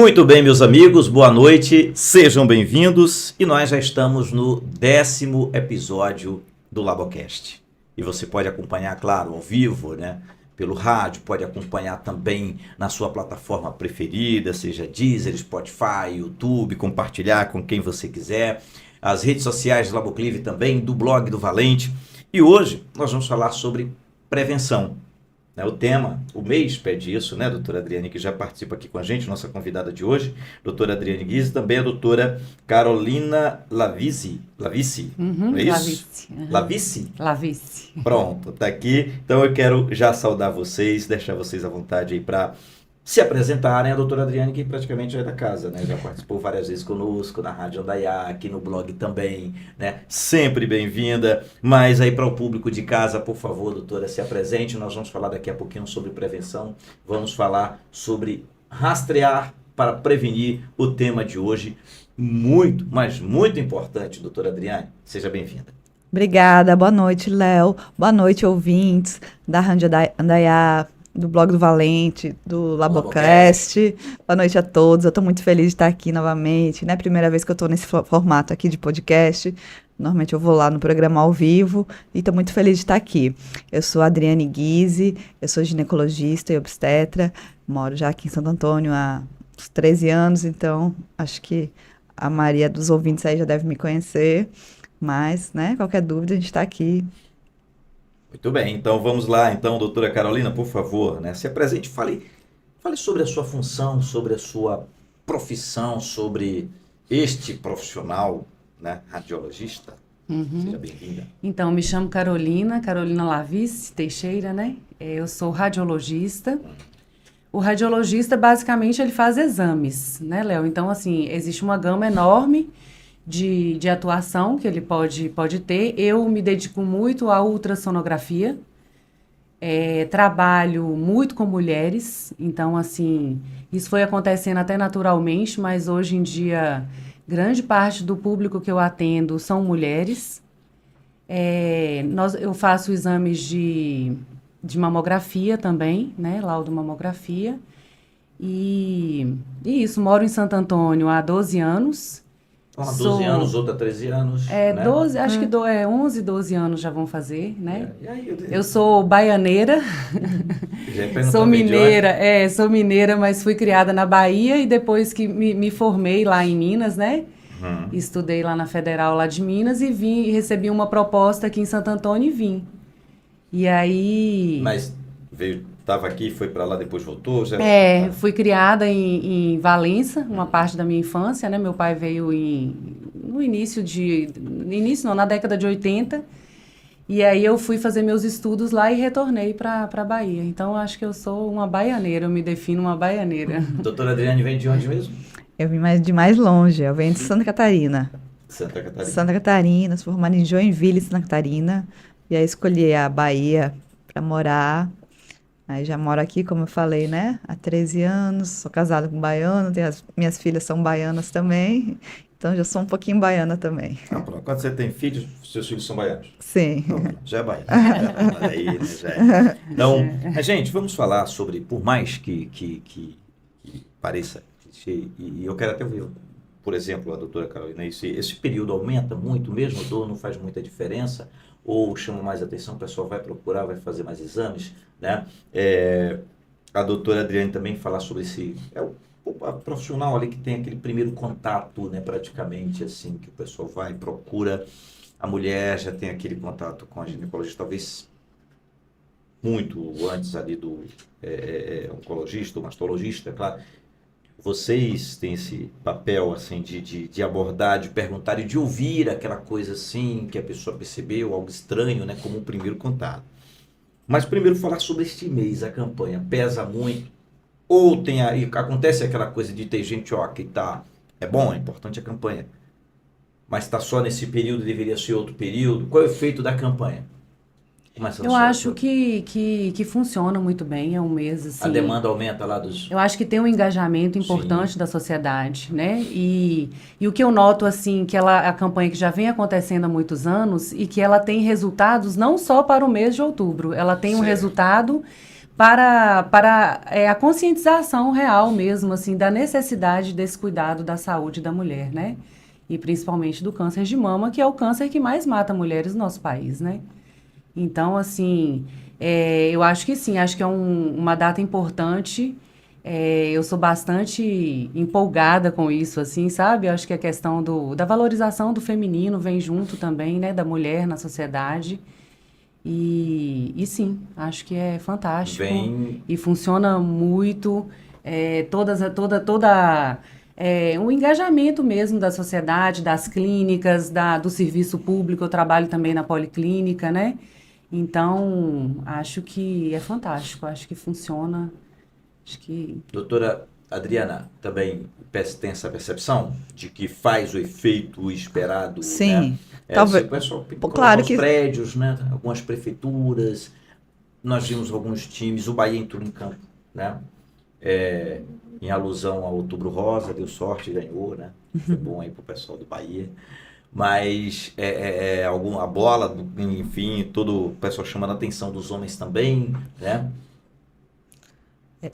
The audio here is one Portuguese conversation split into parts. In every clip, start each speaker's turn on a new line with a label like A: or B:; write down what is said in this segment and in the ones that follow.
A: Muito bem, meus amigos, boa noite, sejam bem-vindos e nós já estamos no 10º episódio do Labocast. E você pode acompanhar, claro, ao vivo, né? Pelo rádio, pode acompanhar também na sua plataforma preferida, seja Deezer, Spotify, YouTube, compartilhar com quem você quiser, as redes sociais do Laboclive também, do blog do Valente. E hoje nós vamos falar sobre prevenção. O tema, o mês pede isso, né, doutora Adriane, que já participa aqui com a gente, nossa convidada de hoje, doutora Adriane Guise, também a doutora Carolina Lavici, não é isso?
B: Lavici.
A: Pronto, tá aqui. Então eu quero já saudar vocês, deixar vocês à vontade aí para se apresentarem. A doutora Adriane, que praticamente já é da casa, né? Já participou várias vezes conosco na Rádio Andaiá, aqui no blog também, né? Sempre bem-vinda. Mas aí para o público de casa, por favor, doutora, se apresente. Nós vamos falar daqui a pouquinho sobre prevenção. Vamos falar sobre rastrear para prevenir o tema de hoje. Muito, mas muito importante, doutora Adriane. Seja bem-vinda.
B: Obrigada, boa noite, Léo. Boa noite, ouvintes da Rádio Andaiá, do blog do Valente, do Labocast. Boa noite a todos. Eu estou muito feliz de estar aqui novamente, né? Primeira vez que eu estou nesse formato aqui de podcast. Normalmente eu vou lá no programa ao vivo e estou muito feliz de estar aqui. Eu sou a Adriane Guise, eu sou ginecologista e obstetra, moro já aqui em Santo Antônio há uns 13 anos, então acho que a maioria dos ouvintes aí já deve me conhecer, mas, né, qualquer dúvida a gente está aqui.
A: Muito bem, então vamos lá, então, doutora Carolina, por favor, né? Se apresente, fale sobre a sua função, sobre a sua profissão, sobre este profissional, né, radiologista. Seja bem-vinda.
C: Então, me chamo Carolina Lavici Teixeira, né? Eu sou radiologista. O radiologista, basicamente, ele faz exames, né, Léo? Então, assim, existe uma gama enorme de atuação que ele pode ter. Eu me dedico muito à ultrassonografia, trabalho muito com mulheres, então, assim, isso foi acontecendo até naturalmente, mas hoje em dia, grande parte do público que eu atendo são mulheres. Eu faço exames de mamografia também, né, laudomamografia, e isso, moro em Santo Antônio há 12 anos.
A: Há 12 anos, outra 13 anos.
C: Né?
A: 12,
C: acho que 11, 12 anos já vão fazer, né?
A: Aí,
C: eu sou baianeira, sou mineira, mas fui criada na Bahia e depois que me formei lá em Minas, né? Estudei lá na Federal lá de Minas e recebi uma proposta aqui em Santo Antônio e vim. E aí...
A: Mas estava aqui, foi para lá, depois voltou?
C: Fui criada em Valença, uma parte da minha infância, né? Meu pai veio na década de 80, e aí eu fui fazer meus estudos lá e retornei para a Bahia. Então, acho que eu sou uma baianeira, eu me defino uma baianeira.
A: Doutora Adriane vem de onde mesmo?
B: Eu vim de mais longe, eu venho de Santa Catarina.
A: Santa
B: Catarina, sou formada em Joinville, Santa Catarina, e aí escolhi a Bahia para morar. Aí já moro aqui, como eu falei, né? Há 13 anos, sou casada com um baiano, minhas filhas são baianas também, então já sou um pouquinho baiana também.
A: Quando você tem filhos, seus filhos são baianos?
B: Sim.
A: Não, já é baiano. Aí, né, já é. Então, gente, vamos falar sobre, por mais que pareça clichê, e eu quero até ouvir, por exemplo, a doutora Carolina, esse período aumenta muito mesmo, não faz muita diferença, ou chama mais atenção, o pessoal vai procurar, vai fazer mais exames, né? A doutora Adriane também falar sobre a profissional ali que tem aquele primeiro contato, né, praticamente, assim, que o pessoal vai, procura, a mulher já tem aquele contato com a ginecologista, talvez muito antes ali do oncologista, ou mastologista, claro. Vocês têm esse papel, assim, de abordar, de perguntar e de ouvir aquela coisa, assim, que a pessoa percebeu, algo estranho, né, como um primeiro contato. Mas primeiro falar sobre este mês, a campanha pesa muito, ou acontece aquela coisa de ter gente, que tá, é bom, é importante a campanha, mas está só nesse período, deveria ser outro período. Qual é o efeito da campanha?
C: Eu acho que funciona muito bem, é um mês assim...
A: A demanda aumenta lá dos...
C: Eu acho que tem um engajamento importante Sim. da sociedade, né? E o que eu noto, assim, que a campanha que já vem acontecendo há muitos anos e que ela tem resultados não só para o mês de outubro, ela tem um resultado para a conscientização real mesmo, assim, da necessidade desse cuidado da saúde da mulher, né? E principalmente do câncer de mama, que é o câncer que mais mata mulheres no nosso país, né? Então, assim, eu acho que sim, acho que é uma data importante. Eu sou bastante empolgada com isso, assim, sabe? Eu acho que a questão da valorização do feminino vem junto também, né? Da mulher na sociedade. E sim, acho que é fantástico
A: Vem.
C: e funciona muito. O engajamento mesmo da sociedade, das clínicas, do serviço público. Eu trabalho também na policlínica, né? Então, acho que é fantástico, acho que funciona. Acho que.
A: Doutora Adriana, também tem essa percepção de que faz o efeito esperado, né?
B: Sim. Talvez.
A: O pessoal
B: Claro
A: alguns
B: que
A: prédios, né? Algumas prefeituras, nós vimos alguns times, o Bahia entrou em campo, né? Em alusão ao Outubro Rosa, deu sorte, ganhou, né? Foi bom aí pro pessoal do Bahia. Mas a bola, enfim, todo o pessoal chamando a atenção dos homens também, né?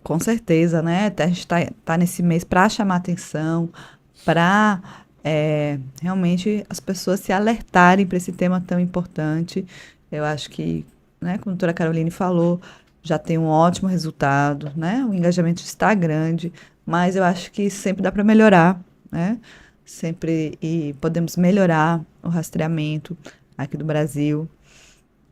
B: Com certeza, né? A gente tá nesse mês para chamar atenção, para realmente as pessoas se alertarem para esse tema tão importante. Eu acho que, né, como a doutora Caroline falou, já tem um ótimo resultado, né? O engajamento está grande, mas eu acho que sempre dá para melhorar, né? Sempre e podemos melhorar o rastreamento aqui do Brasil,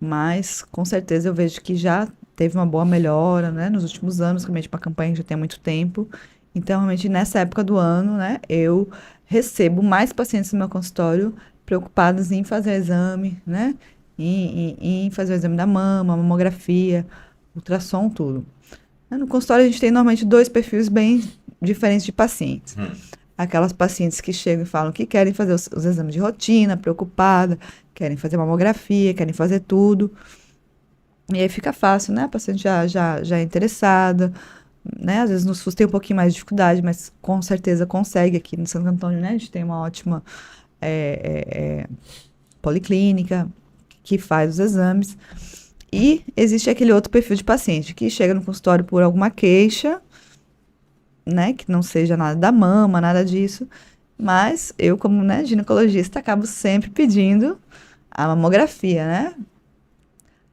B: mas com certeza eu vejo que já teve uma boa melhora, né, nos últimos anos, realmente uma campanha que já tem há muito tempo. Então, realmente, nessa época do ano, né, eu recebo mais pacientes no meu consultório preocupados em fazer o exame, né, em fazer o exame da mama, mamografia, ultrassom, tudo. No consultório, a gente tem normalmente 2 perfis bem diferentes de pacientes. Aquelas pacientes que chegam e falam que querem fazer os exames de rotina, preocupada, querem fazer mamografia, querem fazer tudo. E aí fica fácil, né? A paciente já é interessada, né? Às vezes no SUS tem um pouquinho mais de dificuldade, mas com certeza consegue aqui no Santo Antônio, né? A gente tem uma ótima policlínica que faz os exames. E existe aquele outro perfil de paciente que chega no consultório por alguma queixa, né? Que não seja nada da mama, nada disso. Mas eu, como, né, ginecologista, acabo sempre pedindo a mamografia, né?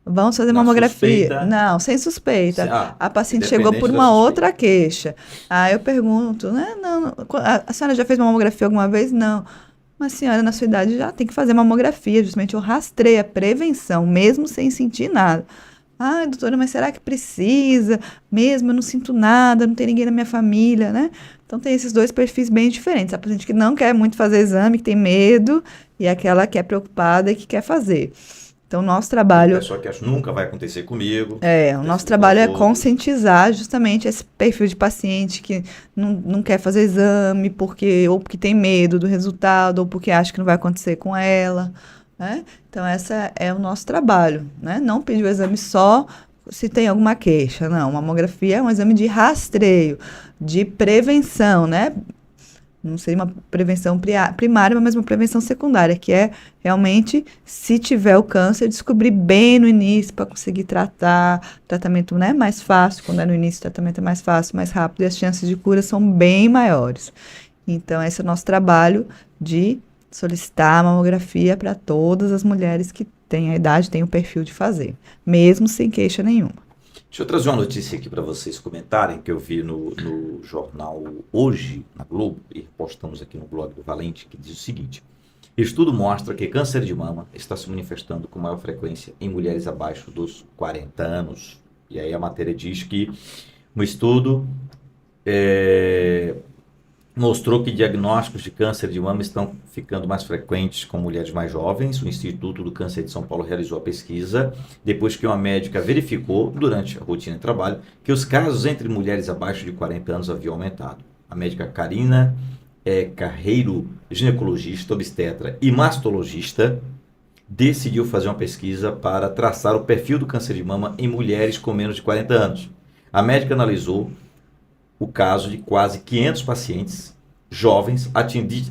B: Vamos fazer mamografia.
A: Suspeita?
B: Não, sem suspeita. A paciente chegou por
A: independente da
B: uma
A: suspeita.
B: outra queixa. Aí eu pergunto, né? Não, a senhora já fez mamografia alguma vez? Não. Mas a senhora, na sua idade, já tem que fazer mamografia. Justamente eu rastreio a prevenção, mesmo sem sentir nada. Ah, doutora, mas será que precisa? Mesmo, eu não sinto nada, não tem ninguém na minha família, né? Então tem esses 2 perfis bem diferentes. A paciente que não quer muito fazer exame, que tem medo, e aquela que é preocupada e que quer fazer. Então, o nosso trabalho...
A: O pessoal que acha nunca vai acontecer comigo.
B: O nosso trabalho é conscientizar justamente esse perfil de paciente que não quer fazer exame ou porque tem medo do resultado, ou porque acha que não vai acontecer com ela, né? Então, esse é o nosso trabalho, né? Não pedir o exame só se tem alguma queixa, não. Mamografia é um exame de rastreio, de prevenção, né? Não seria uma prevenção primária, mas uma prevenção secundária, que é realmente, se tiver o câncer, descobrir bem no início para conseguir tratar. Tratamento, né, mais fácil, quando é no início, o tratamento é mais fácil, mais rápido, e as chances de cura são bem maiores. Então, esse é o nosso trabalho de solicitar a mamografia para todas as mulheres que têm a idade, têm o perfil de fazer, mesmo sem queixa nenhuma.
A: Deixa eu trazer uma notícia aqui para vocês comentarem, que eu vi no jornal Hoje, na Globo, e postamos aqui no blog do Valente, que diz o seguinte: estudo mostra que câncer de mama está se manifestando com maior frequência em mulheres abaixo dos 40 anos. E aí a matéria diz que um estudo mostrou que diagnósticos de câncer de mama estão ficando mais frequentes com mulheres mais jovens. O Instituto do Câncer de São Paulo realizou a pesquisa depois que uma médica verificou, durante a rotina de trabalho, que os casos entre mulheres abaixo de 40 anos haviam aumentado. A médica Karina Carreiro, ginecologista, obstetra e mastologista, decidiu fazer uma pesquisa para traçar o perfil do câncer de mama em mulheres com menos de 40 anos. A médica analisou o caso de quase 500 pacientes jovens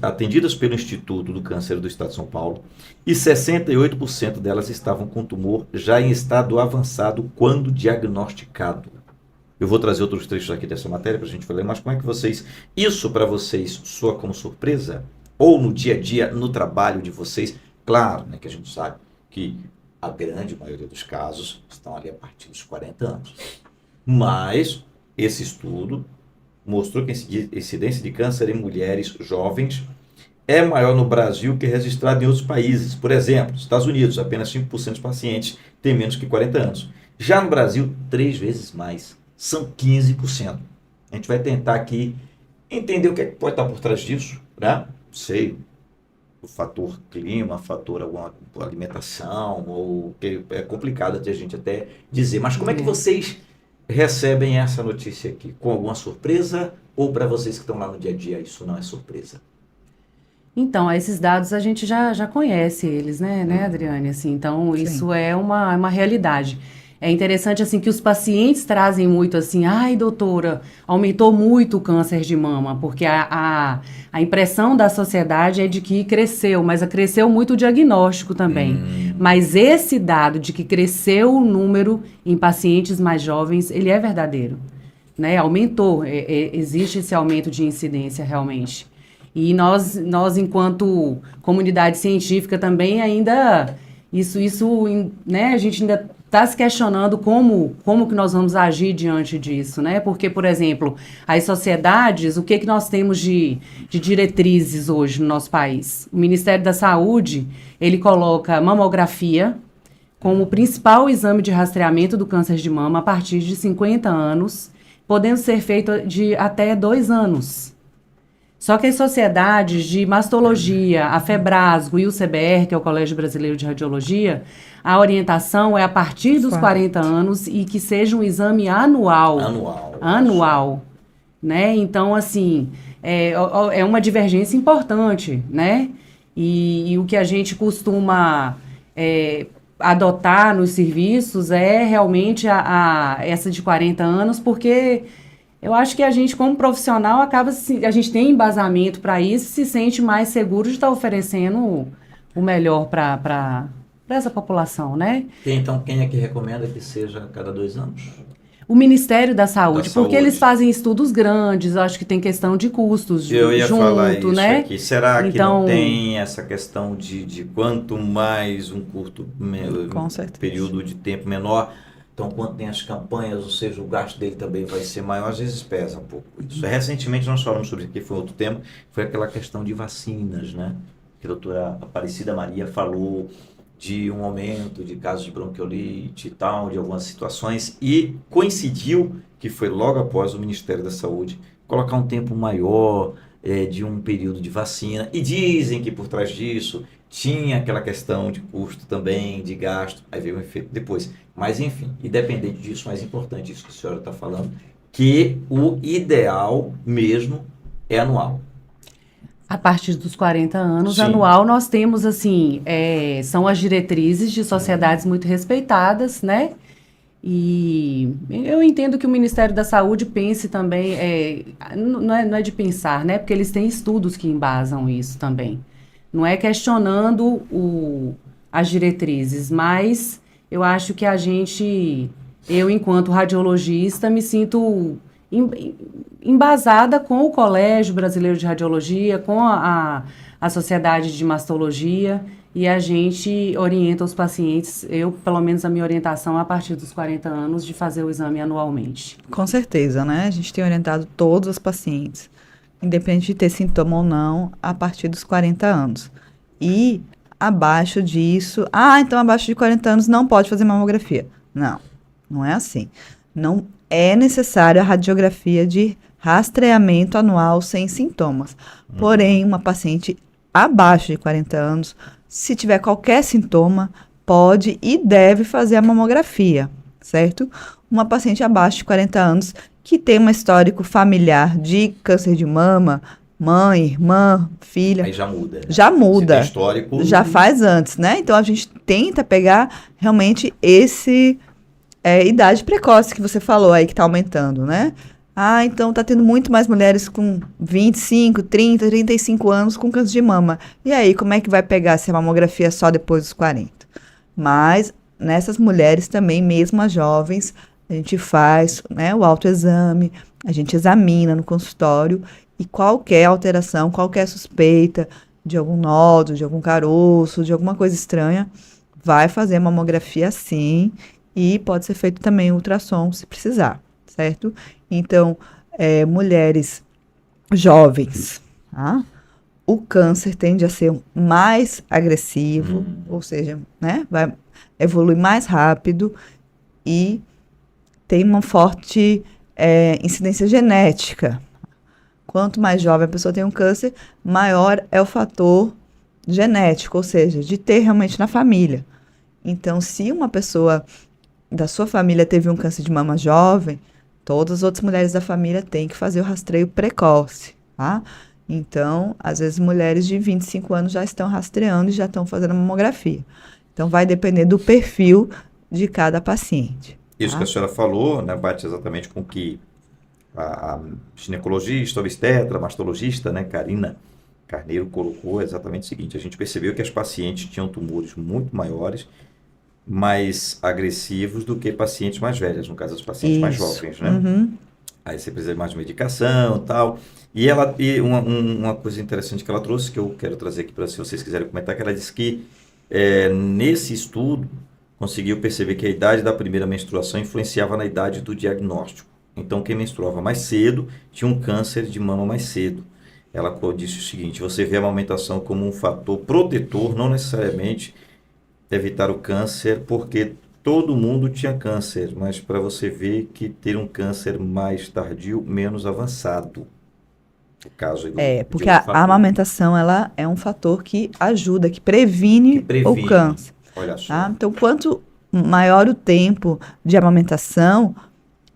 A: atendidas pelo Instituto do Câncer do Estado de São Paulo, e 68% delas estavam com tumor já em estado avançado quando diagnosticado. Eu vou trazer outros trechos aqui dessa matéria para a gente ler, mas como é que isso para vocês soa como surpresa? Ou no dia a dia, no trabalho de vocês? Claro, né, que a gente sabe que a grande maioria dos casos estão ali a partir dos 40 anos. Mas esse estudo mostrou que a incidência de câncer em mulheres jovens é maior no Brasil que registrado em outros países. Por exemplo, nos Estados Unidos, apenas 5% dos pacientes têm menos que 40 anos. Já no Brasil, 3 vezes mais. São 15%. A gente vai tentar aqui entender o que é que pode estar por trás disso, né? Não sei, o fator clima, fator alguma alimentação, ou que é complicado a gente até dizer. Mas como é que vocês recebem essa notícia aqui? Com alguma surpresa? Ou para vocês que estão lá no dia a dia, isso não é surpresa?
C: Então, esses dados a gente já conhece eles, né, Adriane? Assim, então,
B: Sim.
C: isso é uma realidade. É interessante, assim, que os pacientes trazem muito, assim, ai, doutora, aumentou muito o câncer de mama, porque a impressão da sociedade é de que cresceu, mas cresceu muito o diagnóstico também. Mas esse dado de que cresceu o número em pacientes mais jovens, ele é verdadeiro, né? Aumentou, existe esse aumento de incidência realmente. E nós enquanto comunidade científica também ainda, né, a gente ainda está se questionando como que nós vamos agir diante disso, né? Porque, por exemplo, as sociedades, o que nós temos de diretrizes hoje no nosso país? O Ministério da Saúde, ele coloca mamografia como principal exame de rastreamento do câncer de mama a partir de 50 anos, podendo ser feito de até 2 anos. Só que as sociedades de mastologia, a FEBRASGO e o CBR, que é o Colégio Brasileiro de Radiologia, a orientação é a partir dos 40 anos e que seja um exame anual. Anual. Né? Então, assim, é uma divergência importante, né? E o que a gente costuma adotar nos serviços é realmente essa de 40 anos, porque eu acho que a gente, como profissional, a gente tem embasamento para isso, se sente mais seguro de estar oferecendo o melhor para essa população, né?
A: Então, quem é que recomenda que seja a cada 2 anos?
C: O Ministério da Saúde, porque eles fazem estudos grandes, eu acho que tem questão de custos
A: eu ia
C: junto,
A: falar isso
C: né?
A: Aqui. Será que
C: então,
A: não tem essa questão de quanto mais um curto período de tempo menor, então quanto tem as campanhas, ou seja, o gasto dele também vai ser maior, às vezes pesa um pouco isso. Recentemente nós falamos sobre isso aqui, foi outro tema, foi aquela questão de vacinas, né? Que a doutora Aparecida Maria falou de um aumento de casos de bronquiolite e tal, de algumas situações, e coincidiu que foi logo após o Ministério da Saúde colocar um tempo maior de um período de vacina, e dizem que por trás disso tinha aquela questão de custo também, de gasto, aí veio o efeito depois. Mas enfim, independente disso, mais importante isso que a senhora está falando, que o ideal mesmo é anual.
C: A partir dos 40 anos,
A: Sim.
C: Anual, nós temos, assim, são as diretrizes de sociedades muito respeitadas, né? E eu entendo que o Ministério da Saúde pense também, não é de pensar, né? Porque eles têm estudos que embasam isso também. Não é questionando as diretrizes, mas eu acho que eu, enquanto radiologista, me sinto embasada com o Colégio Brasileiro de Radiologia, com a Sociedade de Mastologia, e a gente orienta os pacientes, pelo menos a minha orientação, a partir dos 40 anos, de fazer o exame anualmente.
B: Com certeza, né? A gente tem orientado todos os pacientes, independente de ter sintoma ou não, a partir dos 40 anos. E abaixo disso, então abaixo de 40 anos não pode fazer mamografia. Não, não é assim. Não é necessária a radiografia de rastreamento anual sem sintomas. Porém, uma paciente abaixo de 40 anos, se tiver qualquer sintoma, pode e deve fazer a mamografia, certo? Uma paciente abaixo de 40 anos que tem um histórico familiar de câncer de mama, mãe, irmã, filha.
A: Aí já muda. Né?
B: Já muda.
A: Se tem histórico.
B: Já faz antes, né? Então a gente tenta pegar realmente idade precoce que você falou aí, que está aumentando, né? Ah, então tá tendo muito mais mulheres com 25, 30, 35 anos com câncer de mama. E aí, como é que vai pegar se a mamografia é só depois dos 40? Mas nessas mulheres também, mesmo as jovens, a gente faz, né, o autoexame, a gente examina no consultório e qualquer alteração, qualquer suspeita de algum nódulo, de algum caroço, de alguma coisa estranha, vai fazer mamografia sim e pode ser feito também ultrassom se precisar, certo? Então, mulheres jovens, tá? O câncer tende a ser mais agressivo, ou seja, né, vai evoluir mais rápido e tem uma forte incidência genética. Quanto mais jovem a pessoa tem um câncer, maior é o fator genético, ou seja, de ter realmente na família. Então, se uma pessoa da sua família teve um câncer de mama jovem, todas as outras mulheres da família têm que fazer o rastreio precoce, tá? Então, às vezes, mulheres de 25 anos já estão rastreando e já estão fazendo mamografia. Então, vai depender do perfil de cada paciente.
A: Isso
B: tá?
A: que a senhora falou, né, bate exatamente com o que a ginecologista, obstetra, mastologista, né, Karina Carneiro colocou exatamente o seguinte: a gente percebeu que as pacientes tinham tumores muito maiores, mais agressivos do que pacientes mais velhas, no caso as pacientes mais jovens, né?
B: Uhum.
A: Aí você precisa de mais medicação e tal. E uma coisa interessante que ela trouxe, que eu quero trazer aqui para se vocês quiserem comentar, que ela disse que nesse estudo conseguiu perceber que a idade da primeira menstruação influenciava na idade do diagnóstico. Então, quem menstruava mais cedo tinha um câncer de mama mais cedo. Ela disse o seguinte: você vê a amamentação como um fator protetor, não necessariamente evitar o câncer, porque todo mundo tinha câncer, mas para você ver que ter um câncer mais tardio, menos avançado. O caso aí
B: Porque a amamentação ela é um fator que ajuda, que previne o câncer.
A: Olha só.
B: Tá? Então, quanto maior o tempo de amamentação,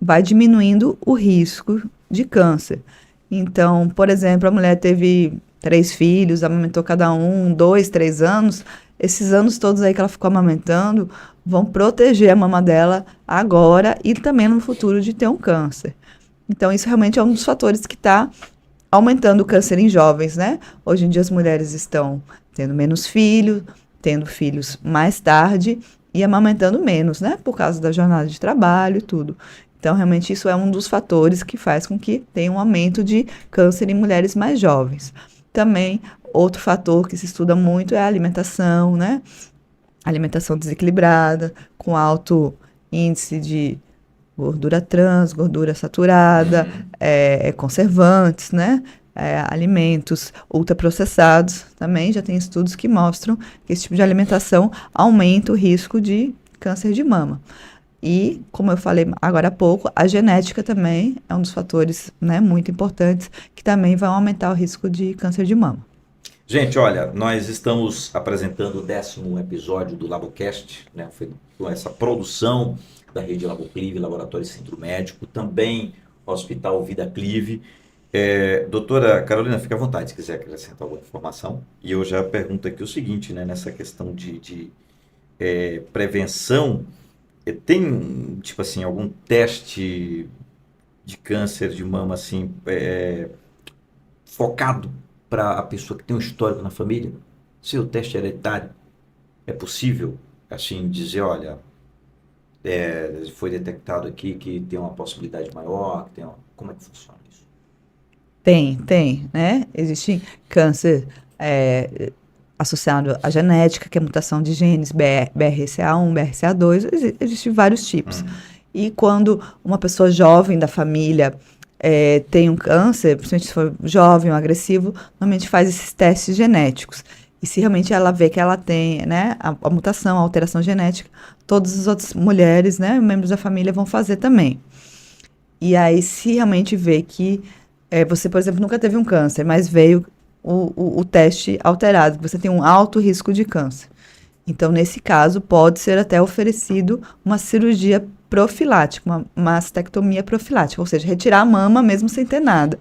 B: vai diminuindo o risco de câncer. Então, por exemplo, a mulher teve 3 filhos, amamentou cada um 2, 3 anos. Esses anos todos aí que ela ficou amamentando vão proteger a mama dela agora e também no futuro de ter um câncer. Então, isso realmente é um dos fatores que está aumentando o câncer em jovens, né? Hoje em dia as mulheres estão tendo menos filhos, tendo filhos mais tarde e amamentando menos, né? Por causa da jornada de trabalho e tudo. Então, realmente, isso é um dos fatores que faz com que tenha um aumento de câncer em mulheres mais jovens. Também, outro fator que se estuda muito é a alimentação, né? Alimentação desequilibrada, com alto índice de gordura trans, gordura saturada, conservantes, né? Alimentos ultraprocessados. Também já tem estudos que mostram que esse tipo de alimentação aumenta o risco de câncer de mama. E, como eu falei agora há pouco, a genética também é um dos fatores, né, muito importantes, que também vão aumentar o risco de câncer de mama.
A: Gente, olha, nós estamos apresentando o 10º episódio do Labocast, né? Foi com essa produção da rede Laboclive, Laboratório Centro Médico, também Hospital Vida Clive. Doutora Carolina, fica à vontade se quiser acrescentar alguma informação. E eu já pergunto aqui o seguinte, né, nessa questão de prevenção, tem, tipo assim, algum teste de câncer de mama, assim, focado para a pessoa que tem um histórico na família? Se o teste é hereditário, é possível, assim, dizer, olha, foi detectado aqui que tem uma possibilidade maior, como é que funciona isso?
B: Tem, né? Existe câncer associado à genética, que é a mutação de genes BRCA1, BRCA2, existem vários tipos. E quando uma pessoa jovem da família tem um câncer, principalmente se for jovem ou agressivo, normalmente faz esses testes genéticos. E se realmente ela vê que ela tem, né, a mutação, a alteração genética, todas as outras mulheres, né, membros da família vão fazer também. E aí, se realmente vê que você, por exemplo, nunca teve um câncer, mas veio o teste alterado, que você tem um alto risco de câncer. Então, nesse caso, pode ser até oferecido uma cirurgia profilática, uma mastectomia profilática, ou seja, retirar a mama mesmo sem ter nada.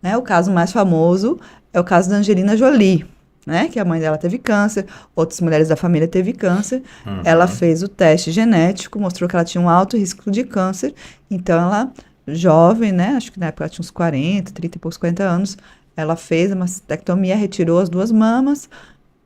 B: Né? O caso mais famoso é o caso da Angelina Jolie, né? Que a mãe dela teve câncer, outras mulheres da família teve câncer. Ela fez o teste genético, mostrou que ela tinha um alto risco de câncer, então ela jovem, né? Acho que na época ela tinha uns 40, 30 e poucos, 40 anos. Ela fez a mastectomia, retirou as 2 mamas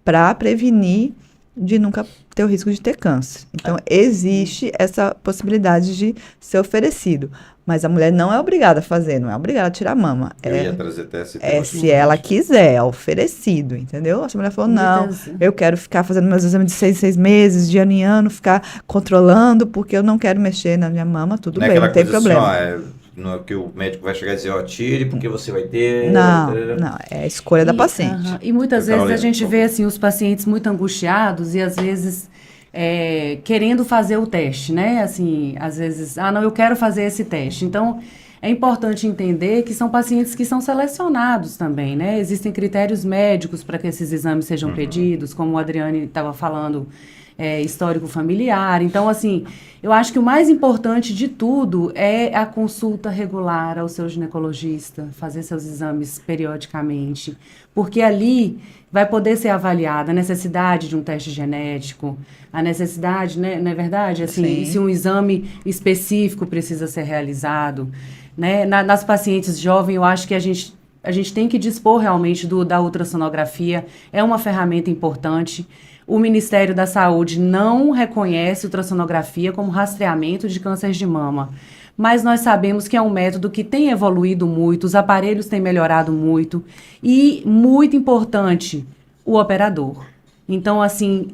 B: para prevenir de nunca ter o risco de ter câncer. Então, existe essa possibilidade de ser oferecido. Mas a mulher não é obrigada a fazer, não é obrigada a tirar a mama.
A: Eu ia trazer até esse tema
B: É
A: aqui.
B: se ela quiser, é oferecido, entendeu? Se a mulher falou, não, eu quero ficar fazendo meus exames de 6 em 6 meses, de ano em ano, ficar controlando, porque eu não quero mexer na minha mama, tudo
A: Não é
B: bem, não
A: aquela
B: tem
A: coisa
B: problema.
A: assim, ó, não é que o médico vai chegar e dizer, ó, tire porque você vai ter...
B: Não, é a escolha da paciente.
C: E muitas vezes
A: Carolina,
C: a gente
A: por
C: vê
A: favor.
C: assim, os pacientes muito angustiados e às vezes querendo fazer o teste, né? Assim, às vezes, não, eu quero fazer esse teste. Então, é importante entender que são pacientes que são selecionados também, né? Existem critérios médicos para que esses exames sejam pedidos, como o Adriane estava falando, histórico familiar. Então, assim, eu acho que o mais importante de tudo é a consulta regular ao seu ginecologista, fazer seus exames periodicamente, porque ali vai poder ser avaliada a necessidade de um teste genético, a necessidade, né, não é verdade? Assim,
B: Sim.
C: se um exame específico precisa ser realizado, né? Nas pacientes jovens, eu acho que a gente tem que dispor realmente da ultrassonografia, é uma ferramenta importante. O Ministério da Saúde não reconhece ultrassonografia como rastreamento de câncer de mama, mas nós sabemos que é um método que tem evoluído muito, os aparelhos têm melhorado muito e, muito importante, o operador. Então, assim,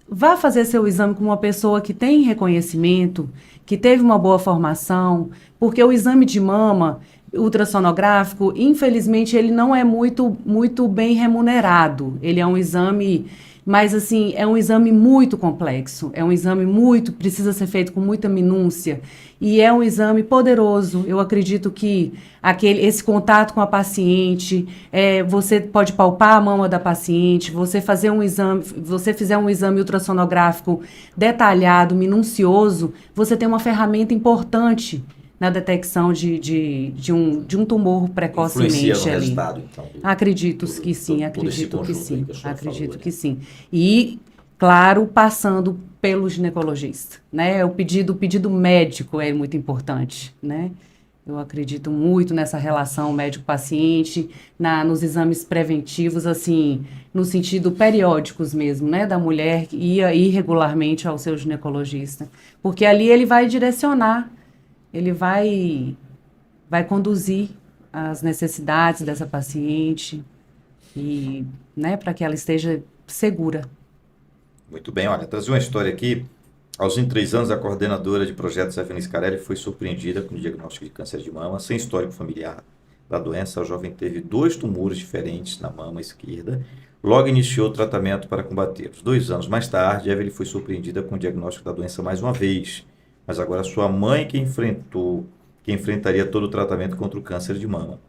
C: vá fazer seu exame com uma pessoa que tem reconhecimento, que teve uma boa formação, porque o exame de mama ultrassonográfico, infelizmente, ele não é muito bem remunerado. Ele é um exame, mas assim, é um exame muito complexo, é um exame precisa ser feito com muita minúcia, e é um exame poderoso. Eu acredito que esse contato com a paciente, você pode palpar a mama da paciente, você fizer um exame ultrassonográfico detalhado, minucioso, você tem uma ferramenta importante na detecção de um tumor precocemente
A: Influencia no
C: ali.
A: resultado, então.
C: Acredito que sim,
A: todo esse
C: acredito que
A: conjunto
C: sim,
A: aí que a senhora
C: acredito
A: falou,
C: que
A: né?
C: sim. E, claro, passando pelo ginecologista, né? O pedido médico é muito importante, né? Eu acredito muito nessa relação médico-paciente, nos exames preventivos, assim, no sentido periódicos mesmo, né? Da mulher que ia ir regularmente ao seu ginecologista. Porque ali ele vai direcionar, ele vai conduzir as necessidades dessa paciente e, né, para que ela esteja segura.
A: Muito bem, olha, trazer uma história aqui. Aos 23 anos, a coordenadora de projetos Evelyn Scarelli foi surpreendida com o diagnóstico de câncer de mama, sem histórico familiar da doença. A jovem teve 2 tumores diferentes na mama esquerda. Logo iniciou o tratamento para combatê-los. 2 anos mais tarde, Evelyn foi surpreendida com o diagnóstico da doença mais uma vez. Mas agora sua mãe que enfrentaria todo o tratamento contra o câncer de mama.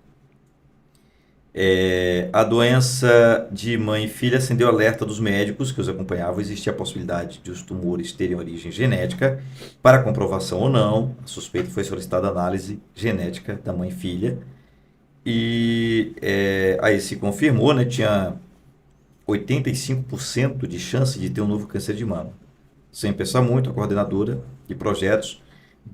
A: A doença de mãe e filha acendeu alerta dos médicos que os acompanhavam. Existia a possibilidade de os tumores terem origem genética. Para comprovação ou não, a suspeita foi solicitada análise genética da mãe e filha. E aí se confirmou, né, tinha 85% de chance de ter um novo câncer de mama. Sem pensar muito, a coordenadora de projetos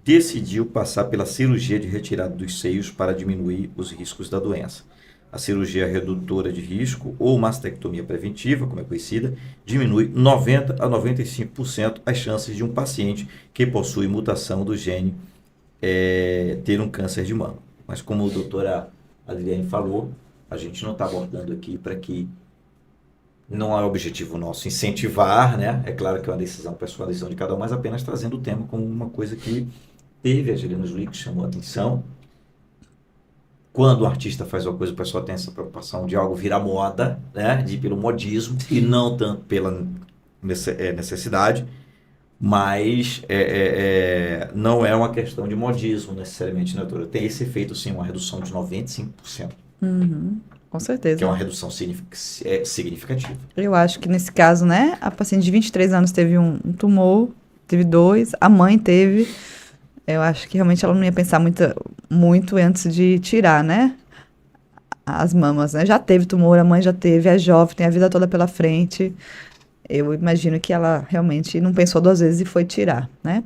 A: decidiu passar pela cirurgia de retirada dos seios para diminuir os riscos da doença. A cirurgia redutora de risco, ou mastectomia preventiva, como é conhecida, diminui 90% a 95% as chances de um paciente que possui mutação do gene ter um câncer de mama. Mas como a doutora Adriane falou, a gente não está abordando aqui para que não é objetivo nosso incentivar, né? É claro que é uma decisão pessoal, a decisão de cada um, mas apenas trazendo o tema como uma coisa que teve a Angelina Jolie, que chamou a atenção. Quando o artista faz uma coisa, o pessoal tem essa preocupação de algo virar moda, né? De ir pelo modismo, e não tanto pela necessidade, mas não é uma questão de modismo necessariamente, né, doutora? Tem esse efeito, sim, uma redução de 95%.
B: Com certeza.
A: Que é uma redução significativa.
B: Eu acho que nesse caso, né, a paciente de 23 anos teve um tumor, teve 2, a mãe teve. Eu acho que realmente ela não ia pensar muito antes de tirar, né, as mamas, né? Já teve tumor, a mãe já teve, é jovem, tem a vida toda pela frente. Eu imagino que ela realmente não pensou 2 vezes e foi tirar, né?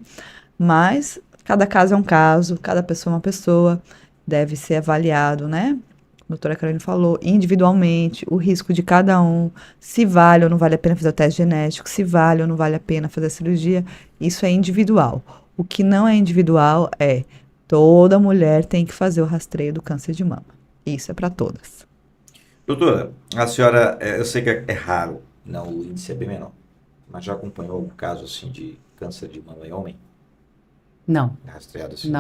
B: Mas Cada caso é um caso, cada pessoa é uma pessoa, deve ser avaliado, né? A doutora Caroline falou, individualmente, o risco de cada um, se vale ou não vale a pena fazer o teste genético, se vale ou não vale a pena fazer a cirurgia, isso é individual. O que não é individual é toda mulher tem que fazer o rastreio do câncer de mama. Isso é para todas.
A: Doutora, a senhora, eu sei que é raro, não, o índice é bem menor, mas já acompanhou algum caso assim de câncer de mama em homem?
C: Não,
A: Rastreado assim?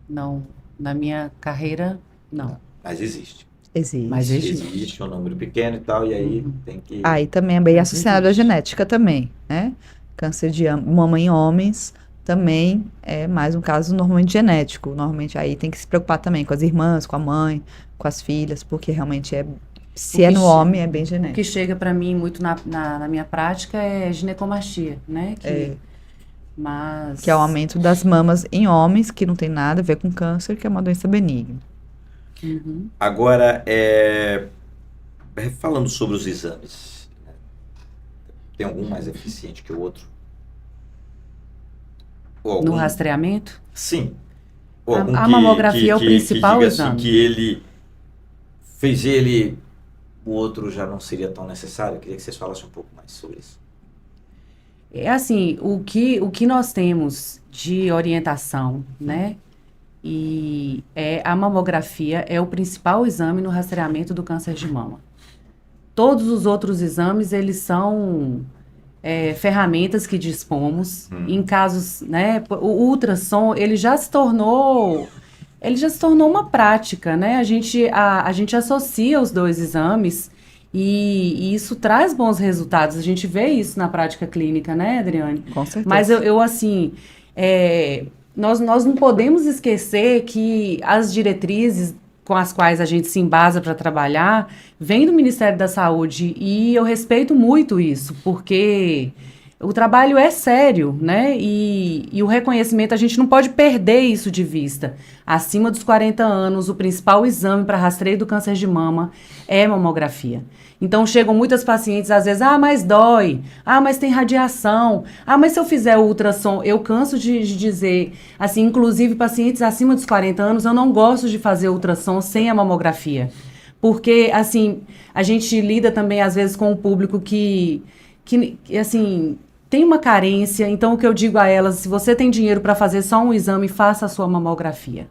C: não. Na minha carreira, não.
A: Mas existe.
B: Existe.
C: Mas
A: Existe um número pequeno e tal, e aí tem que...
B: Aí também é bem associado à genética também, né? Câncer de mama em homens também é mais um caso normalmente genético. Normalmente aí tem que se preocupar também com as irmãs, com a mãe, com as filhas, porque realmente se é no homem, é bem
C: O que
B: genético.
C: chega para mim muito na minha prática é ginecomastia, né?
B: Que é o aumento das mamas em homens, que não tem nada a ver com câncer, que é uma doença benigna.
C: Uhum.
A: Agora, falando sobre os exames, né? Tem algum mais eficiente que o outro? Ou algum...
C: No rastreamento?
A: Sim. Ou
C: A
A: algum
C: mamografia é o principal
A: diga
C: exame.
A: Assim, que ele fez o outro já não seria tão necessário. Eu queria que vocês falassem um pouco mais sobre isso.
C: É assim, o que nós temos de orientação, né? E a mamografia é o principal exame no rastreamento do câncer de mama. Todos os outros exames, eles são ferramentas que dispomos. Em casos, né? O ultrassom, ele já se tornou uma prática, né? A gente associa os dois exames e isso traz bons resultados. A gente vê isso na prática clínica, né, Adriane?
B: Com certeza.
C: Mas eu assim, nós não podemos esquecer que as diretrizes com as quais a gente se embasa para trabalhar vêm do Ministério da Saúde e eu respeito muito isso, porque o trabalho é sério, né? E o reconhecimento, a gente não pode perder isso de vista. Acima dos 40 anos, o principal exame para rastreio do câncer de mama é mamografia. Então, chegam muitas pacientes, às vezes, mas dói, mas tem radiação, mas se eu fizer o ultrassom, eu canso de dizer, assim, inclusive pacientes acima dos 40 anos, eu não gosto de fazer ultrassom sem a mamografia. Porque, assim, a gente lida também, às vezes, com um público que assim, tem uma carência. Então, o que eu digo a elas, se você tem dinheiro para fazer só um exame, faça a sua mamografia.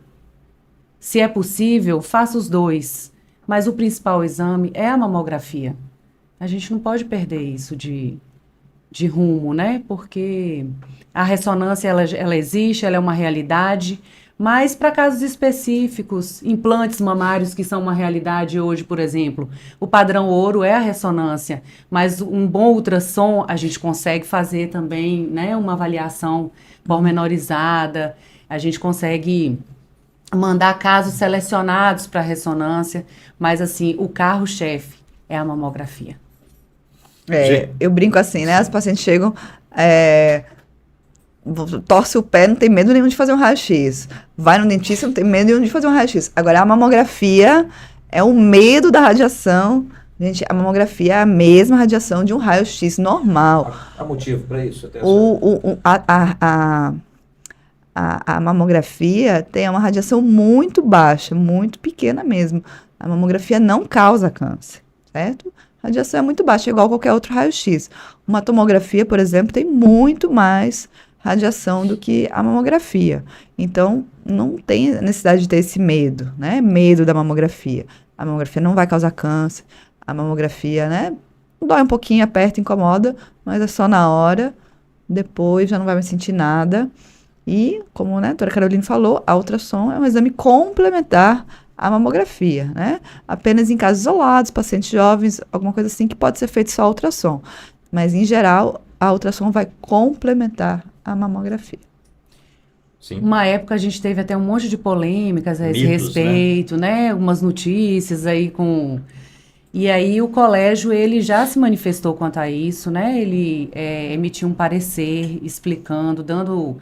C: Se é possível, faça os dois. Mas o principal exame é a mamografia. A gente não pode perder isso de rumo, né? Porque a ressonância, ela existe, ela é uma realidade, mas para casos específicos, implantes mamários que são uma realidade hoje, por exemplo, o padrão ouro é a ressonância, mas um bom ultrassom a gente consegue fazer também, né? Uma avaliação pormenorizada, a gente consegue mandar casos selecionados para ressonância, mas assim, o carro-chefe é a mamografia.
B: Eu brinco assim, né? As pacientes chegam, torce o pé, não tem medo nenhum de fazer um raio-x. Vai no dentista, não tem medo nenhum de fazer um raio-x. Agora, a mamografia é o medo da radiação. Gente, a mamografia é a mesma radiação de um raio-x normal.
A: Há motivo para isso? Até
B: A mamografia tem uma radiação muito baixa, muito pequena mesmo. A mamografia não causa câncer, certo? A radiação é muito baixa, igual qualquer outro raio-x. Uma tomografia, por exemplo, tem muito mais radiação do que a mamografia. Então, não tem necessidade de ter esse medo, né? Medo da mamografia. A mamografia não vai causar câncer. A mamografia, né? Dói um pouquinho, aperta, incomoda, mas é só na hora. Depois já não vai mais sentir nada. E, como a doutora Caroline falou, a ultrassom é um exame complementar à mamografia, né? Apenas em casos isolados, pacientes jovens, alguma coisa assim, que pode ser feito só ultrassom. Mas, em geral, a ultrassom vai complementar a mamografia.
A: Sim.
C: Uma época a gente teve até um monte de polêmicas a esse respeito, né? Umas notícias aí com... E aí o colégio, ele já se manifestou quanto a isso, né? Ele emitiu um parecer explicando, dando...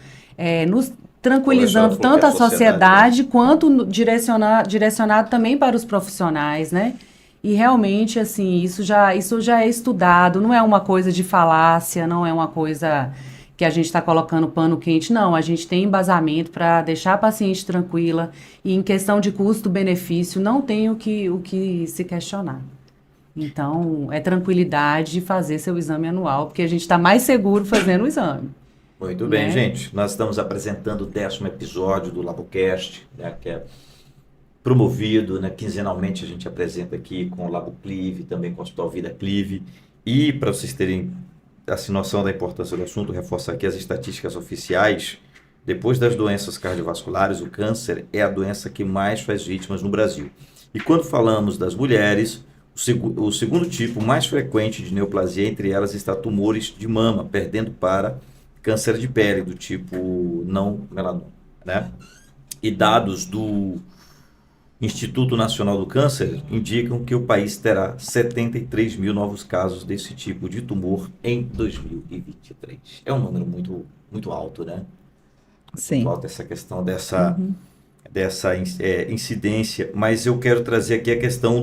C: nos tranquilizando tanto a sociedade quanto direcionado também para os profissionais, né? E realmente, assim, isso já é estudado, não é uma coisa de falácia, não é uma coisa que a gente está colocando pano quente. Não, a gente tem embasamento para deixar a paciente tranquila e em questão de custo-benefício não tem o que se questionar. Então, é tranquilidade de fazer seu exame anual, porque a gente está mais seguro fazendo o exame.
A: Muito bem, gente. Nós estamos apresentando o 10º episódio do LaboCast, né, que é promovido, né, quinzenalmente a gente apresenta aqui com o Labo Clive, também com o Hospital Vida Clive. E para vocês terem assim, noção da importância do assunto, reforçar aqui as estatísticas oficiais. Depois das doenças cardiovasculares, o câncer é a doença que mais faz vítimas no Brasil. E quando falamos das mulheres, o segundo tipo mais frequente de neoplasia, entre elas está tumores de mama, perdendo para câncer de pele do tipo não melanoma, né? E dados do Instituto Nacional do Câncer indicam que o país terá 73 mil novos casos desse tipo de tumor em 2023. É um número muito, muito alto, né?
B: Sim.
A: Muito alto essa questão dessa incidência. Mas eu quero trazer aqui a questão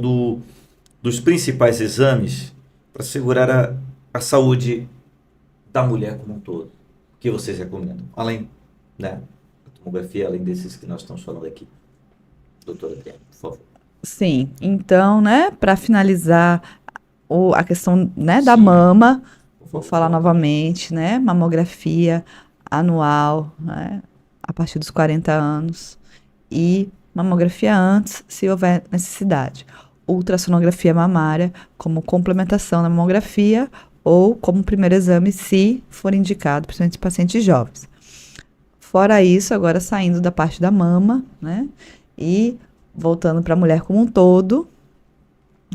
A: dos principais exames para segurar a saúde da mulher como um todo. O que vocês recomendam? Além, né, da tomografia, além desses que nós estamos falando aqui. Doutora Adriana, por favor.
B: Sim, então, né, para finalizar a questão, né, da
A: Sim.
B: mama,
A: Por
B: vou
A: favor.
B: falar novamente, né, mamografia anual, né, a partir dos 40 anos, e mamografia antes, se houver necessidade. Ultrassonografia mamária como complementação da mamografia ou como primeiro exame, se for indicado, principalmente em pacientes jovens. Fora isso, agora saindo da parte da mama, né, e voltando para a mulher como um todo,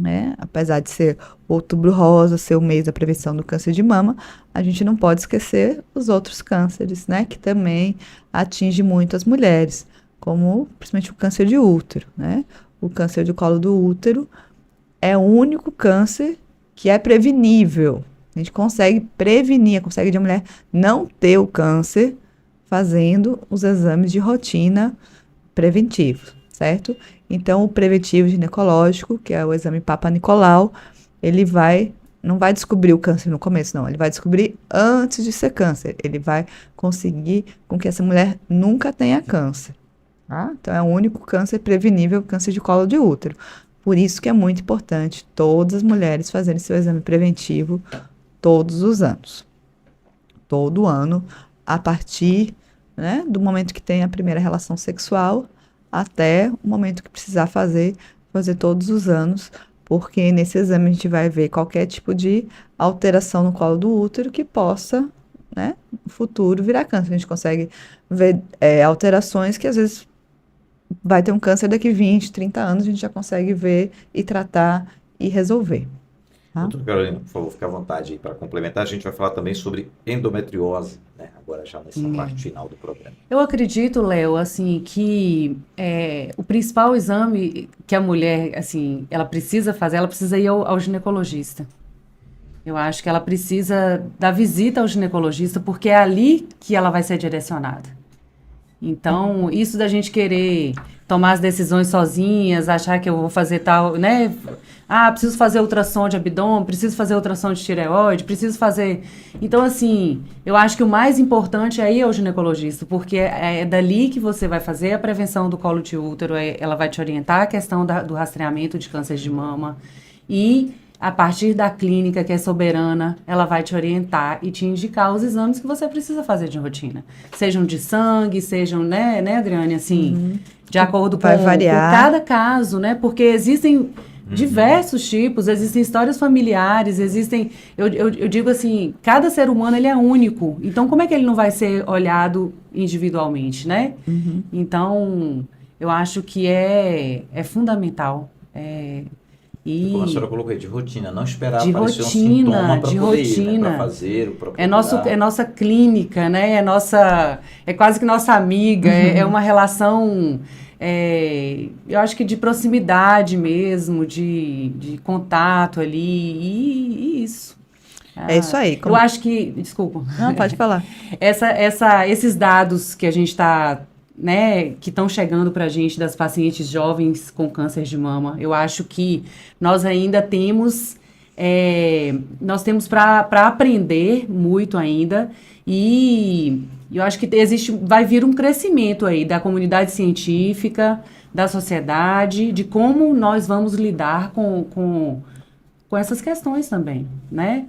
B: né? Apesar de ser Outubro Rosa, ser o mês da prevenção do câncer de mama, a gente não pode esquecer os outros cânceres, né? Que também atinge muito as mulheres, como principalmente o câncer de útero, né? O câncer de colo do útero é o único câncer que é prevenível. A gente consegue prevenir, consegue de a mulher não ter o câncer fazendo os exames de rotina preventivo, certo? Então, o preventivo ginecológico, que é o exame Papa Nicolau, ele não vai descobrir o câncer no começo, não. Ele vai descobrir antes de ser câncer. Ele vai conseguir com que essa mulher nunca tenha câncer, tá? Então, é o único câncer prevenível, câncer de colo de útero. Por isso que é muito importante todas as mulheres fazerem seu exame preventivo todos os anos. Todo ano, a partir, né, do momento que tem a primeira relação sexual até o momento que precisar fazer todos os anos, porque nesse exame a gente vai ver qualquer tipo de alteração no colo do útero que possa, né, no futuro virar câncer. A gente consegue ver alterações que às vezes vai ter um câncer daqui 20, 30 anos, a gente já consegue ver e tratar e resolver. Tá?
A: Doutora Carolina, por favor, fique à vontade aí para complementar. A gente vai falar também sobre endometriose, né? Agora já nessa parte final do programa.
C: Eu acredito, Léo, assim, que o principal exame que a mulher, assim, ela precisa fazer, ela precisa ir ao ginecologista. Eu acho que ela precisa da visita ao ginecologista, porque é ali que ela vai ser direcionada. Então, isso da gente querer tomar as decisões sozinhas, achar que eu vou fazer tal, né? Ah, preciso fazer ultrassom de abdômen, preciso fazer ultrassom de tireoide, preciso fazer... Então, assim, eu acho que o mais importante é ir ao ginecologista, porque é dali que você vai fazer a prevenção do colo de útero, ela vai te orientar a questão do rastreamento de câncer de mama e... A partir da clínica, que é soberana, ela vai te orientar e te indicar os exames que você precisa fazer de rotina. Sejam de sangue, sejam, né Adriane, assim, de acordo com cada caso, né? Porque existem diversos tipos, existem histórias familiares, existem... Eu digo assim, cada ser humano, ele é único. Então, como é que ele não vai ser olhado individualmente, né? Então, eu acho que é fundamental.
A: Como a senhora colocou aí, de rotina, não esperar
C: de
A: aparecer
C: rotina,
A: um sintoma para
C: de
A: poder
C: rotina.
A: ir, né, para fazer, para
C: É nossa clínica, né? É quase que nossa amiga, é uma relação, eu acho que de proximidade mesmo, de contato ali, e isso.
B: É isso aí.
C: Eu acho que, desculpa.
B: Não, pode falar.
C: Esses dados que a gente está... né, que estão chegando para a gente das pacientes jovens com câncer de mama, eu acho que nós ainda temos nós temos para aprender muito ainda e eu acho que vai vir um crescimento aí da comunidade científica, da sociedade, de como nós vamos lidar com essas questões também, né?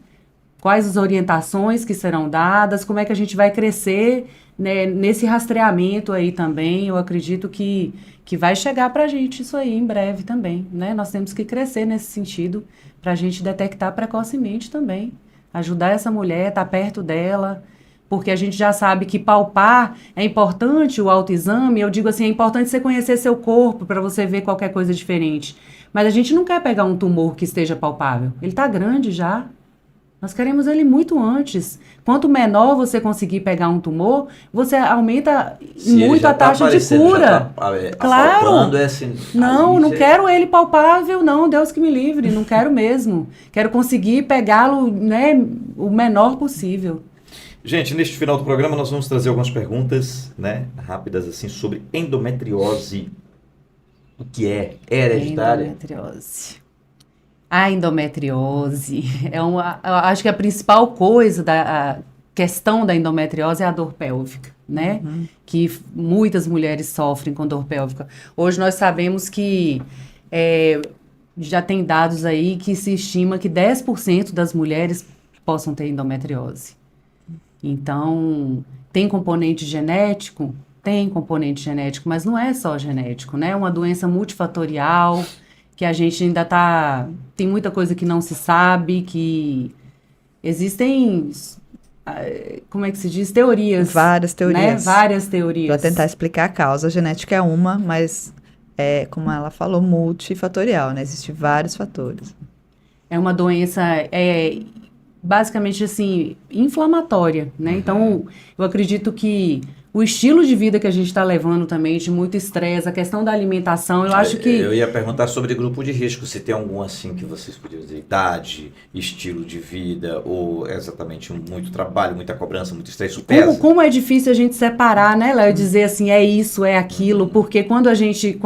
C: Quais as orientações que serão dadas, como é que a gente vai crescer, né, nesse rastreamento aí também. Eu acredito que vai chegar para a gente isso aí em breve também, né? Nós temos que crescer nesse sentido para a gente detectar precocemente também, ajudar essa mulher, estar perto dela, porque a gente já sabe que palpar é importante, o autoexame, eu digo assim, é importante você conhecer seu corpo para você ver qualquer coisa diferente. Mas a gente não quer pegar um tumor que esteja palpável, ele está grande já. Nós queremos ele muito antes. Quanto menor você conseguir pegar um tumor, você aumenta muito a taxa de cura. Claro. Não quero ele palpável, não. Deus que me livre, não quero mesmo. Quero conseguir pegá-lo, né, o menor possível.
A: Gente, neste final do programa nós vamos trazer algumas perguntas, né, rápidas assim sobre endometriose. O que é? É hereditária?
C: Endometriose. A endometriose eu acho que a principal coisa a questão da endometriose é a dor pélvica, né? Uhum. Que muitas mulheres sofrem com dor pélvica. Hoje nós sabemos que já tem dados aí que se estima que 10% das mulheres possam ter endometriose. Então, tem componente genético? Tem componente genético, mas não é só genético, né? É uma doença multifatorial, que a gente ainda tem muita coisa que não se sabe, que existem, como é que se diz? Teorias.
B: Várias teorias.
C: Né? Várias teorias.
B: Para tentar explicar a causa. A genética é uma, mas como ela falou, multifatorial, né? Existem vários fatores.
C: É uma doença, basicamente assim, inflamatória, né? Então, eu acredito que o estilo de vida que a gente está levando também, de muito estresse, a questão da alimentação, eu acho que...
A: Eu ia perguntar sobre grupo de risco, se tem algum assim que vocês podiam dizer, idade, estilo de vida, ou exatamente muito trabalho, muita cobrança, muito estresse, isso pesa?
C: Como é difícil a gente separar, né, Léo, dizer assim, é isso, é aquilo, porque quando a gente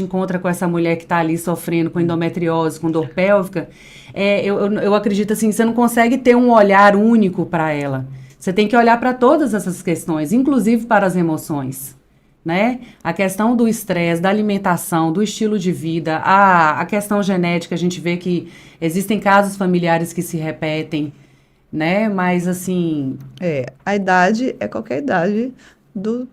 C: encontra com essa mulher que está ali sofrendo com endometriose, com dor pélvica, eu acredito assim, você não consegue ter um olhar único para ela. Você tem que olhar para todas essas questões, inclusive para as emoções, né? A questão do estresse, da alimentação, do estilo de vida, a questão genética, a gente vê que existem casos familiares que se repetem, né? Mas, assim...
B: a idade é qualquer idade do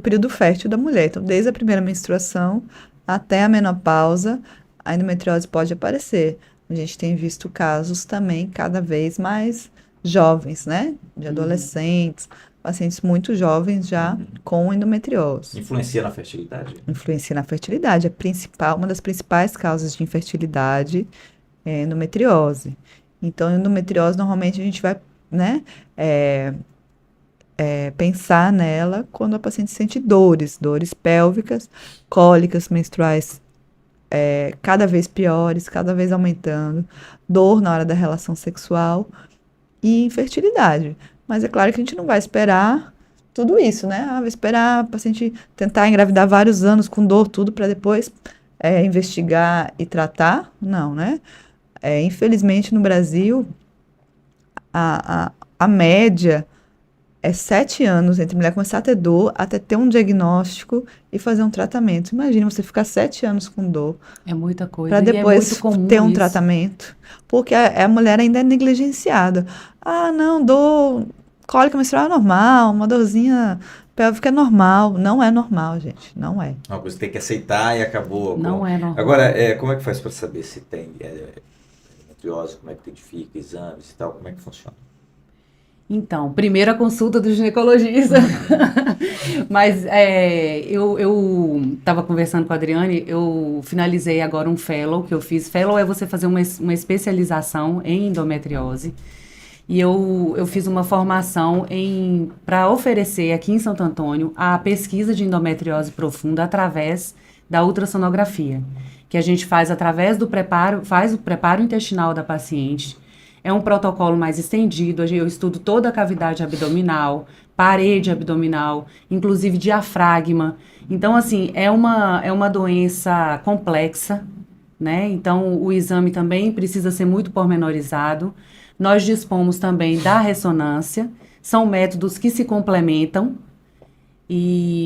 B: período fértil da mulher. Então, desde a primeira menstruação até a menopausa, a endometriose pode aparecer. A gente tem visto casos também cada vez mais jovens, né? De adolescentes, pacientes muito jovens já com endometriose.
A: Influencia na fertilidade?
B: Influencia na fertilidade. Uma das principais causas de infertilidade é endometriose. Então, endometriose, normalmente a gente vai, né, pensar nela quando a paciente sente dores pélvicas, cólicas menstruais cada vez piores, cada vez aumentando, dor na hora da relação sexual, e infertilidade. Mas é claro que a gente não vai esperar tudo isso, né? Vai esperar a paciente tentar engravidar vários anos com dor, tudo, para depois investigar e tratar. Não, né? Infelizmente, no Brasil, a média é 7 anos entre a mulher começar a ter dor até ter um diagnóstico e fazer um tratamento. Imagina você ficar 7 anos com dor.
C: É muita coisa.
B: Para depois ter um
C: isso.
B: tratamento. Porque a mulher ainda é negligenciada. Ah, não, dor, cólica menstrual é normal, uma dorzinha pélvica é normal. Não é normal, gente. Não é.
A: Uma coisa que tem que aceitar e acabou.
C: Não é normal.
A: Agora, como é que faz para saber se tem endometriose, como é que identifica, exames e tal, como é que funciona?
C: Então, primeira consulta do ginecologista. Mas eu estava conversando com a Adriane, eu finalizei agora um fellow que eu fiz. Fellow é você fazer uma especialização em endometriose. E eu fiz uma formação para oferecer aqui em Santo Antônio a pesquisa de endometriose profunda através da ultrassonografia, que a gente faz através do preparo, faz o preparo intestinal da paciente. É um protocolo mais estendido, eu estudo toda a cavidade abdominal, parede abdominal, inclusive diafragma. Então, assim, é uma doença complexa, né? Então, o exame também precisa ser muito pormenorizado. Nós dispomos também da ressonância. São métodos que se complementam.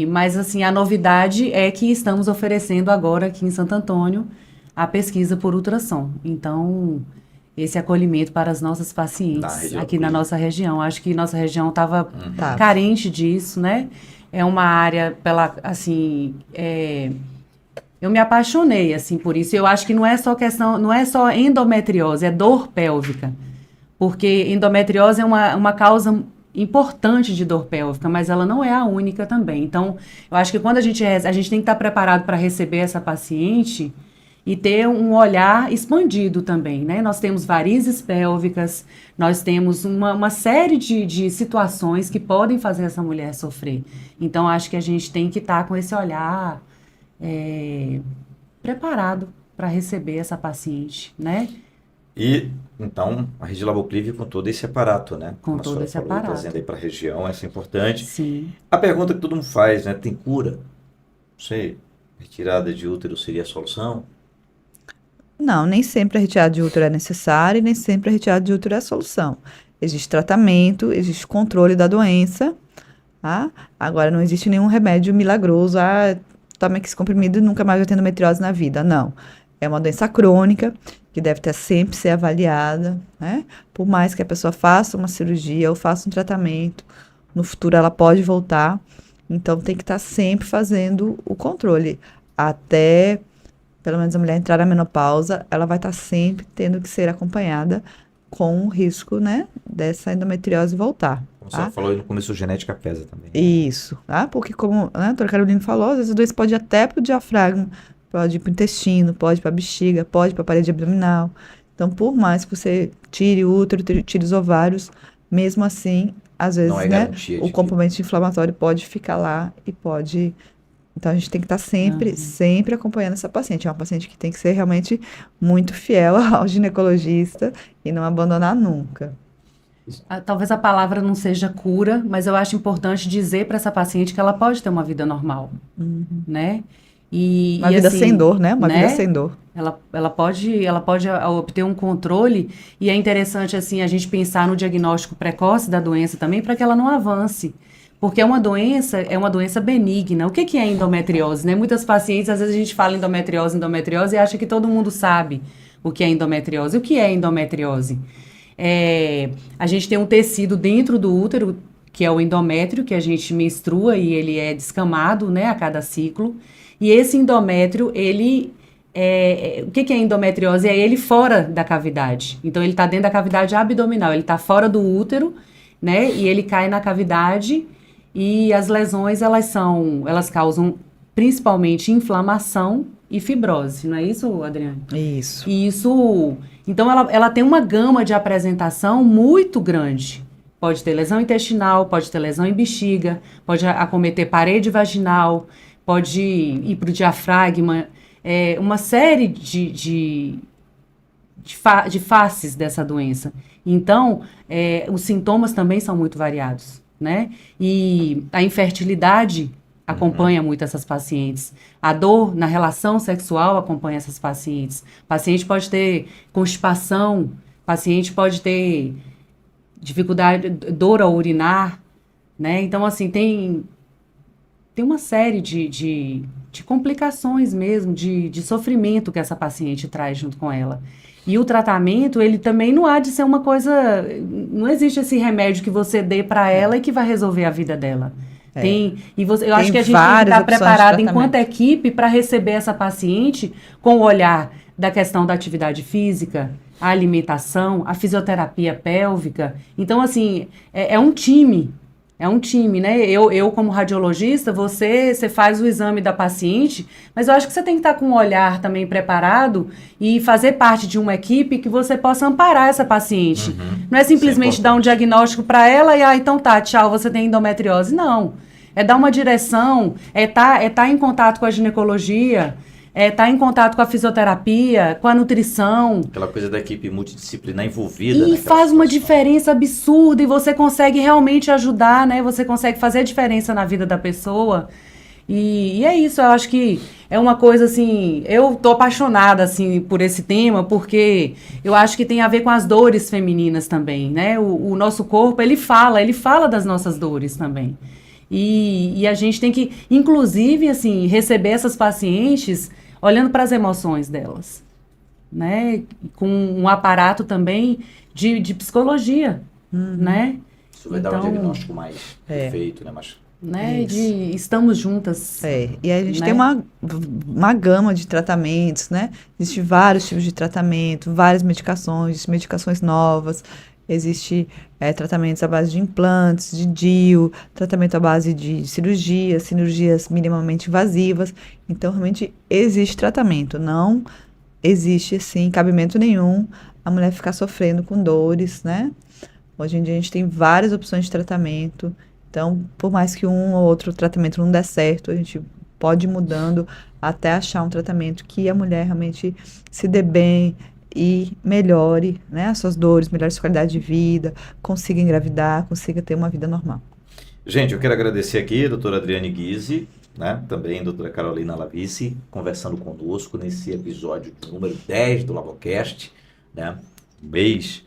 C: Mas, assim, a novidade é que estamos oferecendo agora aqui em Santo Antônio a pesquisa por ultrassom. Então, esse acolhimento para as nossas pacientes aqui na nossa região. Acho que nossa região estava carente disso, né? É uma área eu me apaixonei, assim, por isso. Eu acho que não é só endometriose, é dor pélvica. Porque endometriose é uma causa importante de dor pélvica, mas ela não é a única também. Então, eu acho que quando a gente tem que estar preparado para receber essa paciente e ter um olhar expandido também, né? Nós temos varizes pélvicas, nós temos uma série de situações que podem fazer essa mulher sofrer. Então, acho que a gente tem que estar com esse olhar preparado para receber essa paciente, né?
A: E, então, a Rede Laboclive com todo esse aparato, né?
C: Com todo esse aparato.
A: Trazendo aí para a região, essa é importante.
C: Sim.
A: A pergunta que todo mundo faz, né? Tem cura? Não sei, retirada de útero seria a solução?
B: Não, nem sempre a retirada de útero é necessária e nem sempre a retirada de útero é a solução. Existe tratamento, existe controle da doença, tá? Agora, não existe nenhum remédio milagroso, toma esse comprimido e nunca mais vai ter endometriose na vida. Não. É uma doença crônica que deve sempre ser avaliada, né? Por mais que a pessoa faça uma cirurgia ou faça um tratamento, no futuro ela pode voltar. Então, tem que estar sempre fazendo o controle. Até, pelo menos, a mulher entrar na menopausa, ela vai estar sempre tendo que ser acompanhada com o risco, né, dessa endometriose voltar.
A: Como você falou aí no começo, a genética pesa também.
B: Isso, tá? Porque como, né, a doutora Carolina falou, às vezes a doença pode ir até para o diafragma, pode ir para o intestino, pode ir para a bexiga, pode ir para a parede abdominal. Então, por mais que você tire o útero, tire os ovários, mesmo assim, às vezes, né, o componente inflamatório pode ficar lá e pode... Então, a gente tem que estar sempre acompanhando essa paciente. É uma paciente que tem que ser realmente muito fiel ao ginecologista e não abandonar nunca.
C: Talvez a palavra não seja cura, mas eu acho importante dizer para essa paciente que ela pode ter uma vida normal, né?
B: Uma vida sem dor, né? Uma vida sem dor.
C: Ela pode obter um controle e é interessante, assim, a gente pensar no diagnóstico precoce da doença também para que ela não avance. Porque é uma doença benigna. O que é endometriose, né? Muitas pacientes, às vezes a gente fala endometriose e acha que todo mundo sabe o que é endometriose. O que é endometriose? A gente tem um tecido dentro do útero, que é o endométrio, que a gente menstrua e ele é descamado, né, a cada ciclo. E esse endométrio, o que é endometriose? É ele fora da cavidade. Então, ele está dentro da cavidade abdominal, ele está fora do útero, né? E ele cai na cavidade e as lesões, elas causam principalmente inflamação e fibrose. Não é isso, Adriane?
B: Isso.
C: Então, ela tem uma gama de apresentação muito grande. Pode ter lesão intestinal, pode ter lesão em bexiga, pode acometer parede vaginal, pode ir para o diafragma, uma série de faces dessa doença. Então, os sintomas também são muito variados, né? E a infertilidade acompanha muito essas pacientes. A dor na relação sexual acompanha essas pacientes. O paciente pode ter constipação, o paciente pode ter dificuldade, dor ao urinar, né? Então, assim, tem uma série de complicações mesmo, de sofrimento que essa paciente traz junto com ela. E o tratamento, ele também não há de ser uma coisa... Não existe esse remédio que você dê para ela e que vai resolver a vida dela. Eu acho que a gente tem que estar preparado enquanto equipe para receber essa paciente com o olhar da questão da atividade física, a alimentação, a fisioterapia pélvica. Então, assim, é um time. É um time, né? Eu como radiologista, você faz o exame da paciente, mas eu acho que você tem que estar com um olhar também preparado e fazer parte de uma equipe que você possa amparar essa paciente. Não é simplesmente dar um diagnóstico para ela e, então tá, tchau, você tem endometriose. Não. É dar uma direção, tá em contato com a ginecologia, tá em contato com a fisioterapia, com a nutrição.
A: Aquela coisa da equipe multidisciplinar envolvida.
C: E faz uma diferença absurda e você consegue realmente ajudar, né? Você consegue fazer a diferença na vida da pessoa. E é isso, eu acho que é uma coisa assim, eu tô apaixonada assim por esse tema, porque eu acho que tem a ver com as dores femininas também, né? O nosso corpo, ele fala das nossas dores também. E a gente tem que, inclusive, assim, receber essas pacientes olhando para as emoções delas, né? Com um aparato também de psicologia, né?
A: Isso vai dar um
C: Então,
A: diagnóstico mais perfeito, né?
C: né?
B: Isso.
C: De estamos juntas.
B: E a gente
C: Né?
B: tem uma gama de tratamentos, né? Existem vários tipos de tratamento, várias medicações novas. Existe tratamentos à base de implantes, de DIU, tratamento à base de cirurgias minimamente invasivas. Então, realmente, existe tratamento. Não existe, assim, cabimento nenhum a mulher ficar sofrendo com dores, né? Hoje em dia a gente tem várias opções de tratamento. Então, por mais que um ou outro tratamento não dê certo, a gente pode ir mudando até achar um tratamento que a mulher realmente se dê bem e melhore, né, as suas dores, melhore sua qualidade de vida, consiga engravidar, consiga ter uma vida normal.
A: Gente, eu quero agradecer aqui a doutora Adriane Guise, né? Também a doutora Carolina Lavici, conversando conosco nesse episódio número 10 do Labocast, né? Um mês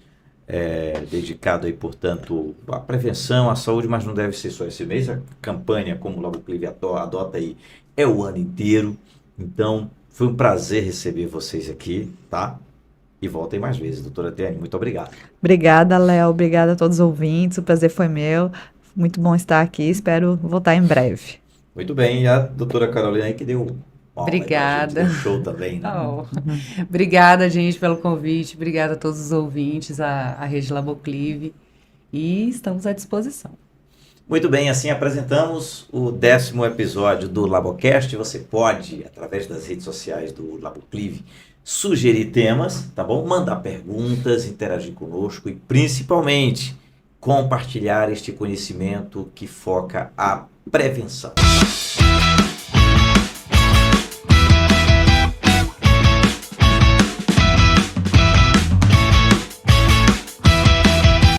A: dedicado aí, portanto, à prevenção, à saúde, mas não deve ser só esse mês. A campanha, como o Laboclive adota aí, é o ano inteiro. Então, foi um prazer receber vocês aqui, tá? E voltem mais vezes, doutora Adriane. Muito obrigado.
B: Obrigada, Léo. Obrigada a todos os ouvintes. O prazer foi meu. Muito bom estar aqui. Espero voltar em breve.
A: Muito bem. E a doutora Carolina aí que deu uma aula aí pra gente,
C: Obrigada.
A: deu show também, né?
C: Oh. Obrigada, gente, pelo convite. Obrigada a todos os ouvintes, a Rede Laboclive. E estamos à disposição.
A: Muito bem, assim apresentamos o 10º episódio do Labocast. Você pode, através das redes sociais do Laboclive, sugerir temas, tá bom? Mandar perguntas, interagir conosco e, principalmente, compartilhar este conhecimento que foca a prevenção.